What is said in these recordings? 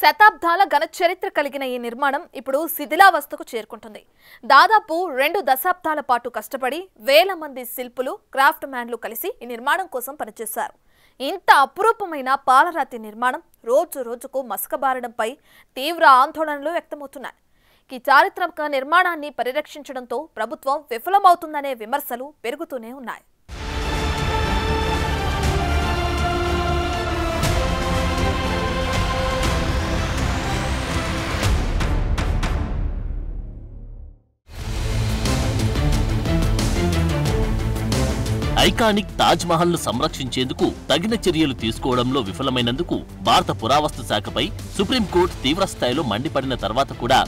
శతాబ్దాల ఘన చరిత్ర కలిగిన ఈ నిర్మాణం ఇప్పుడు శిథిలావస్థకు చేరుకుంటుంది. దాదాపు 2 దశాబ్దాల పాటు కష్టపడి వేల మంది శిల్పులు, క్రాఫ్ట్ మ్యాన్లు కలిసి ఈ నిర్మాణం కోసం పనిచేశారు. ఇంత అపురూపమైన పాలరాతి నిర్మాణం రోజు రోజుకు మసకబారడంపై తీవ్ర ఆందోళనలు వ్యక్తమవుతున్నాయి. ఈ చారిత్రక నిర్మాణాన్ని పరిరక్షించడంతో ప్రభుత్వం విఫలమవుతుందనే విమర్శలు పెరుగుతూనే ఉన్నాయి. ఐకానిక్ తాజ్ మహల్ ను సంరక్షించేందుకు తగిన చర్యలు తీసుకోవడంలో విఫలమైనందుకు భారత పురావస్తు శాఖపై సుప్రీంకోర్టు తీవ్ర స్థాయిలో మండిపడిన తర్వాత కూడా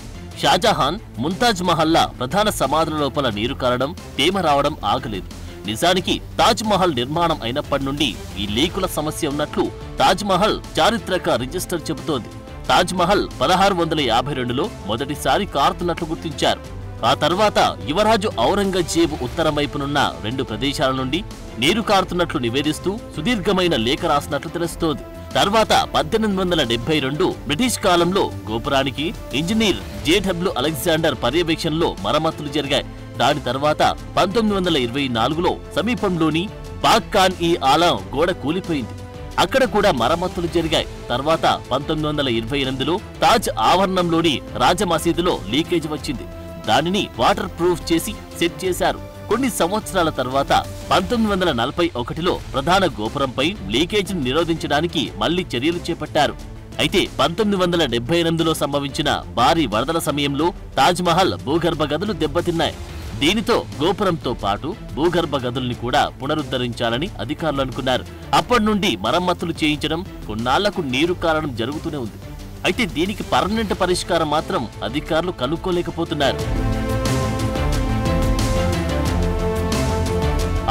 షాజహాన్, ముంతాజ్ మహల్ల ప్రధాన సమాధుల లోపల నీరు కారడం, తేమ రావడం ఆగలేదు. నిజానికి తాజ్ మహల్ నిర్మాణం అయినప్పటి నుండి ఈ లీకుల సమస్య ఉన్నట్లు తాజ్ మహల్ చారిత్రక రిజిస్టర్ చెబుతోంది. తాజ్ మహల్ 1652లో మొదటిసారి కారుతున్నట్లు గుర్తించారు. ఆ తర్వాత యువరాజు ఔరంగజేబు ఉత్తరం వైపునున్న 2 ప్రదేశాల నుండి నీరు కారుతున్నట్లు నివేదిస్తూ సుదీర్ఘమైన లేఖ రాసినట్లు తెలుస్తోంది. తర్వాత 1872 బ్రిటిష్ కాలంలో గోపురానికి ఇంజనీర్ జేడబ్ల్యూ అలెగ్జాండర్ పర్యవేక్షణలో మరమ్మతులు జరిగాయి. దాని తర్వాత 1924లో సమీపంలోని పాక్ ఖాన్ ఈ ఆలం గోడ కూలిపోయింది. అక్కడ కూడా మరమ్మతులు జరిగాయి. తర్వాత 1928లో తాజ్ ఆవరణంలోని రాజమసీదులో లీకేజ్ వచ్చింది. దానిని వాటర్ ప్రూఫ్ చేసి సెట్ చేశారు. కొన్ని సంవత్సరాల తర్వాత 1941లో ప్రధాన గోపురంపై లీకేజ్ నిరోధించడానికి మళ్లీ చర్యలు చేపట్టారు. అయితే 1978లో సంభవించిన భారీ వరదల సమయంలో తాజ్ మహల్ భూగర్భ గదులు దెబ్బతిన్నాయి. దీనితో గోపురంతో పాటు భూగర్భ గదుల్ని కూడా పునరుద్ధరించాలని అధికారులు అనుకున్నారు. అప్పటి నుండి మరమ్మతులు చేయించడం, కొన్నాళ్లకు నీరు కారడం జరుగుతూనే ఉంది. అయితే దీనికి పర్మనెంట్ పరిష్కారం మాత్రం అధికారులు కనుక్కోలేకపోతున్నారు.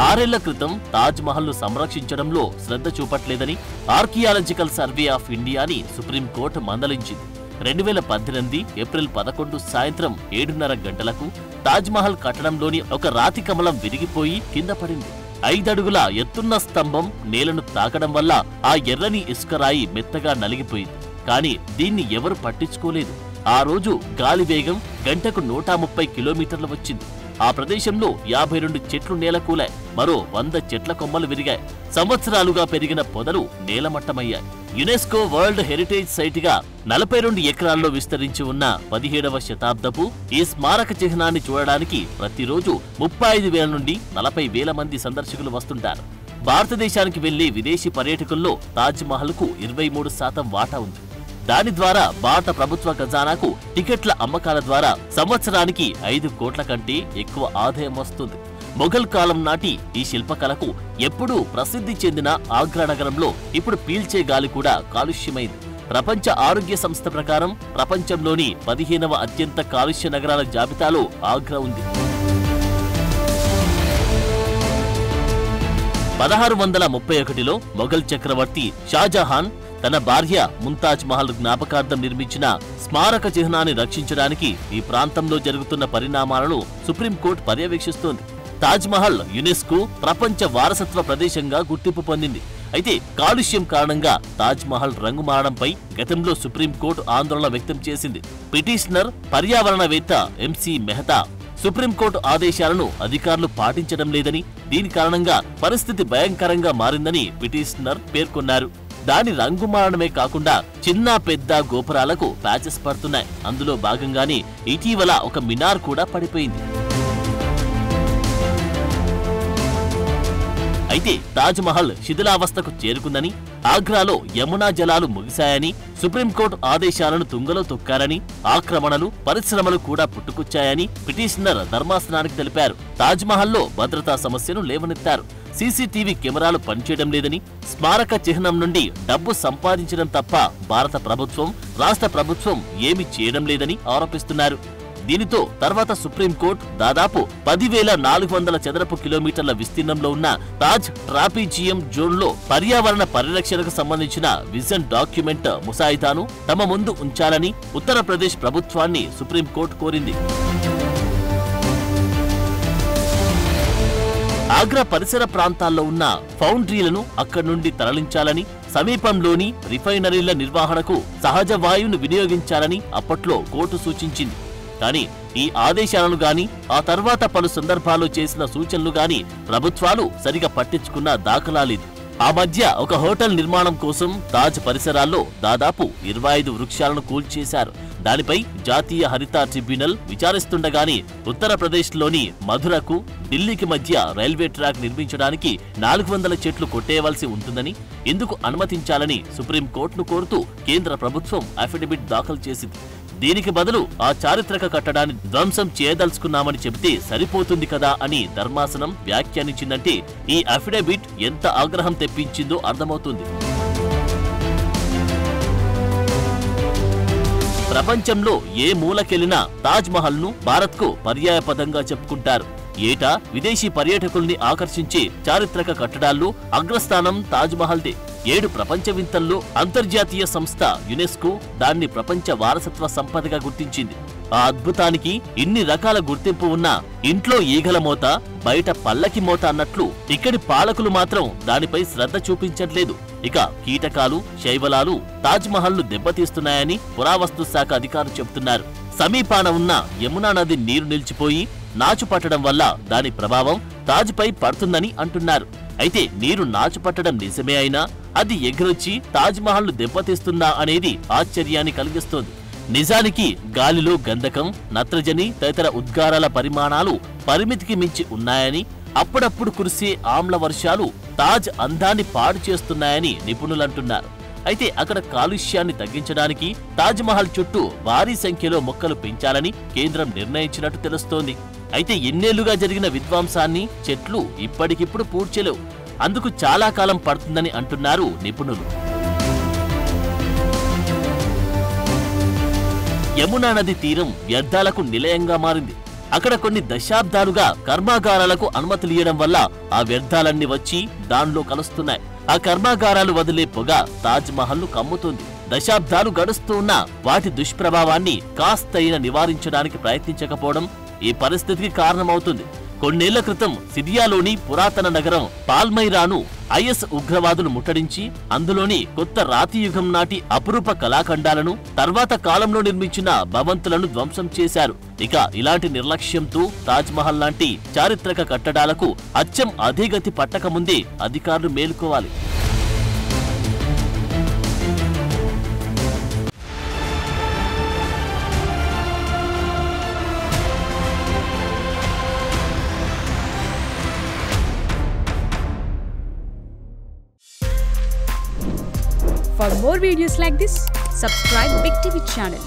6 ఏళ్ల క్రితం తాజ్ మహల్ ను సంరక్షించడంలో శ్రద్ధ చూపట్లేదని ఆర్కియాలజికల్ సర్వే ఆఫ్ ఇండియాని సుప్రీంకోర్టు మందలించింది. 2018 ఏప్రిల్ 11 సాయంత్రం 7:30 గంటలకు తాజ్ మహల్ కట్టడంలోని ఒక రాతి కమలం విరిగిపోయి కింద పడింది. 5 అడుగుల ఎత్తున్న స్తంభం నేలను తాకడం వల్ల ఆ ఎర్రని ఇసుకరాయి మెత్తగా నలిగిపోయింది. కానీ దీన్ని ఎవరు పట్టించుకోలేదు. ఆ రోజు గాలి వేగం గంటకు 130 కిలోమీటర్లు వచ్చింది. ఆ ప్రదేశంలో 52 చెట్లు నేలకూలాయి. మరో 100 చెట్ల కొమ్మలు విరిగాయి. సంవత్సరాలుగా పెరిగిన పొదలు నేలమట్టమయ్యాయి. యునెస్కో వరల్డ్ హెరిటేజ్ సైట్గా 42 ఎకరాల్లో విస్తరించి ఉన్న 17వ శతాబ్దపు ఈ స్మారక చిహ్నాన్ని చూడడానికి ప్రతిరోజు 35,000 నుండి 40,000 మంది సందర్శకులు వస్తుంటారు. భారతదేశానికి వెళ్లే విదేశీ పర్యాటకుల్లో తాజ్ మహల్ కు 23% వాటా ఉంది. దాని ద్వారా భారత ప్రభుత్వ ఖజానాకు టికెట్ల అమ్మకాల ద్వారా సంవత్సరానికి 5 కోట్ల కంటే ఎక్కువ ఆదాయం వస్తుంది. మొఘల్ కాలం నాటి ఈ శిల్పకళకు ఎప్పుడూ ప్రసిద్ధి చెందిన ఆగ్రా నగరంలో ఇప్పుడు పీల్చే గాలి కూడా కాలుష్యమైంది. ప్రపంచ ఆరోగ్య సంస్థ ప్రకారం ప్రపంచంలోని 15వ అత్యంత కాలుష్య నగరాల జాబితాలో ఆగ్రా ఉంది. 1631లో మొఘల్ చక్రవర్తి షాజహాన్ తన భార్య ముంతాజ్ మహల్ జ్ఞాపకార్థం నిర్మించిన స్మారక చిహ్నాన్ని రక్షించడానికి ఈ ప్రాంతంలో జరుగుతున్న పరిణామాలను సుప్రీంకోర్టు పర్యవేక్షిస్తోంది. తాజ్ మహల్ యునెస్కో ప్రపంచ వారసత్వ ప్రదేశంగా గుర్తింపు పొందింది. అయితే కాలుష్యం కారణంగా తాజ్ మహల్ రంగు మారడంపై గతంలో సుప్రీంకోర్టు ఆందోళన వ్యక్తం చేసింది. పిటిషనర్ పర్యావరణవేత్త ఎంసీ మెహతా సుప్రీంకోర్టు ఆదేశాలను అధికారులు పాటించడం లేదని, దీని కారణంగా పరిస్థితి భయంకరంగా మారిందని పిటిషనర్ పేర్కొన్నారు. దాని రంగు మారడమే కాకుండా చిన్న పెద్ద గోపురాలకు ప్యాచెస్ పడుతున్నాయి. అందులో భాగంగానే ఇటీవల ఒక మినార్ కూడా పడిపోయింది. అయితే తాజ్ మహల్ శిథిలావస్థకు చేరుకుందని, ఆగ్రాలో యమునా జలాలు ముగిశాయని, సుప్రీంకోర్టు ఆదేశాలను తుంగలో తొక్కారని, ఆక్రమణలు, పరిశ్రమలు కూడా పుట్టుకొచ్చాయని పిటిషనర్ ధర్మాసనానికి తెలిపారు. తాజ్ మహల్లో భద్రతా సమస్యను లేవనెత్తారు. సీసీటీవీ కెమెరాలు పనిచేయడం లేదని, స్మారక చిహ్నం నుండి డబ్బు సంపాదించడం తప్ప భారత ప్రభుత్వం, రాష్ట్ర ప్రభుత్వం ఏమీ చేయడం లేదని ఆరోపిస్తున్నారు. దీనితో తర్వాత సుప్రీంకోర్టు దాదాపు 10,400 చదరపు కిలోమీటర్ల విస్తీర్ణంలో ఉన్న తాజ్ ట్రాపీజియం జోన్లో పర్యావరణ పరిరక్షణకు సంబంధించిన విజన్ డాక్యుమెంట్ ముసాయిదాను తమ ముందు ఉంచాలని ఉత్తరప్రదేశ్ ప్రభుత్వాన్ని సుప్రీంకోర్టు కోరింది. ఆగ్రా పరిసర ప్రాంతాల్లో ఉన్న ఫౌండ్రీలను అక్కడి నుండి తరలించాలని సమీపంలోని రిఫైనరీల నిర్వహణకు సహజ వాయువును వినియోగించాలని అప్పట్లో కోర్టు సూచించింది. కానీ ఈ ఆదేశాలను గాని ఆ తర్వాత పలు సందర్భాల్లో చేసిన సూచనలు గాని ప్రభుత్వాలు సరిగా పట్టించుకున్న దాఖలాలేదు. ఆ మధ్య ఒక హోటల్ నిర్మాణం కోసం తాజ్ పరిసరాల్లో దాదాపు 25 వృక్షాలను కూల్చేశారు. దానిపై జాతీయ హరిత ట్రిబ్యునల్ విచారిస్తుండగానే ఉత్తరప్రదేశ్లోని మధురకు ఢిల్లీకి మధ్య రైల్వే ట్రాక్ నిర్మించడానికి 400 చెట్లు కొట్టేయవలసి ఉంటుందని, ఇందుకు అనుమతించాలని సుప్రీంకోర్టును కోరుతూ కేంద్ర ప్రభుత్వం అఫిడవిట్ దాఖలు చేసింది. దీనికి బదులు ఆ చారిత్రక కట్టడాన్ని ధ్వంసం చేయదలుచుకున్నామని చెబితే సరిపోతుంది కదా అని ధర్మాసనం వ్యాఖ్యానించిందంటే ఈ అఫిడవిట్ ఎంత ఆగ్రహం తెప్పించిందో అర్థమవుతుంది. ప్రపంచంలో ఏ మూలకెళ్లినా తాజ్ మహల్ ను భారత్ కు పర్యాయపదంగా చెప్పుకుంటారు. ఏటా విదేశీ పర్యాటకుల్ని ఆకర్షించే చారిత్రక కట్టడాల్లో అగ్రస్థానం తాజ్ మహల్దే. 7 ప్రపంచ వింతల్లో అంతర్జాతీయ సంస్థ యునెస్కో దాన్ని ప్రపంచ వారసత్వ సంపదగా గుర్తించింది. ఆ అద్భుతానికి ఇన్ని రకాల గుర్తింపు ఉన్నా ఇంట్లో ఈగల మోత, బయట పల్లకి మోత అన్నట్లు ఇక్కడి పాలకులు మాత్రం దానిపై శ్రద్ధ చూపించట్లేదు. ఇక కీటకాలు, శైవలాలు తాజ్ మహల్ ను దెబ్బతీస్తున్నాయని పురావస్తు శాఖ అధికారులు చెబుతున్నారు. సమీపాన ఉన్న యమునా నది నీరు నిలిచిపోయి నాచు పట్టడం వల్ల దాని ప్రభావం తాజ్ పై పడుతుందని అంటున్నారు. అయితే నీరు నాచు పట్టడం నిజమే అయినా అది ఎగిరొచ్చి తాజ్ మహల్ ను దెబ్బతీస్తుందా అనేది ఆశ్చర్యాన్ని కలిగిస్తోంది. నిజానికి గాలిలో గంధకం, నత్రజని తదితర ఉద్గారాల పరిమాణాలు పరిమితికి మించి ఉన్నాయని, అప్పుడప్పుడు కురిసే ఆమ్ల వర్షాలు తాజ్ అందాన్ని పాడు చేస్తున్నాయని నిపుణులంటున్నారు. అయితే అక్కడ కాలుష్యాన్ని తగ్గించడానికి తాజ్ మహల్ చుట్టూ భారీ సంఖ్యలో మొక్కలు పెంచాలని కేంద్రం నిర్ణయించినట్టు తెలుస్తోంది. అయితే ఎన్నేళ్లుగా జరిగిన విధ్వంసాన్ని చెట్లు ఇప్పటికిప్పుడు పూడ్చలేవు. అందుకు చాలా కాలం పడుతుందని అంటున్నారు నిపుణులు. యమునా నది తీరం వ్యర్థాలకు నిలయంగా మారింది. అక్కడ కొన్ని దశాబ్దాలుగా కర్మాగారాలకు అనుమతులియడం వల్ల ఆ వ్యర్థాలన్నీ వచ్చి దానిలో కలుస్తున్నాయి. ఆ కర్మాగారాలు వదిలే పొగ తాజ్ మహల్ ను కమ్ముతుంది. దశాబ్దాలు గడుస్తూ ఉన్నా వాటి దుష్ప్రభావాన్ని కాస్తైనా నివారించడానికి ప్రయత్నించకపోవడం ఈ పరిస్థితికి కారణమవుతుంది. కొన్నేళ్ల క్రితం సిరియాలోని పురాతన నగరం పాల్మైరాను ఐఎస్ ఉగ్రవాదులు ముట్టడించి అందులోని కొత్త రాతియుగం నాటి అపురూప కళాఖండాలను, తర్వాత కాలంలో నిర్మించిన భవంతులను ధ్వంసం చేశారు. ఇక ఇలాంటి నిర్లక్ష్యంతో తాజ్ మహల్ లాంటి చారిత్రక కట్టడాలకు అచ్చం అదే గతి పట్టకముందే అధికారులు మేలుకోవాలి. For more videos like this, subscribe Big TV channel.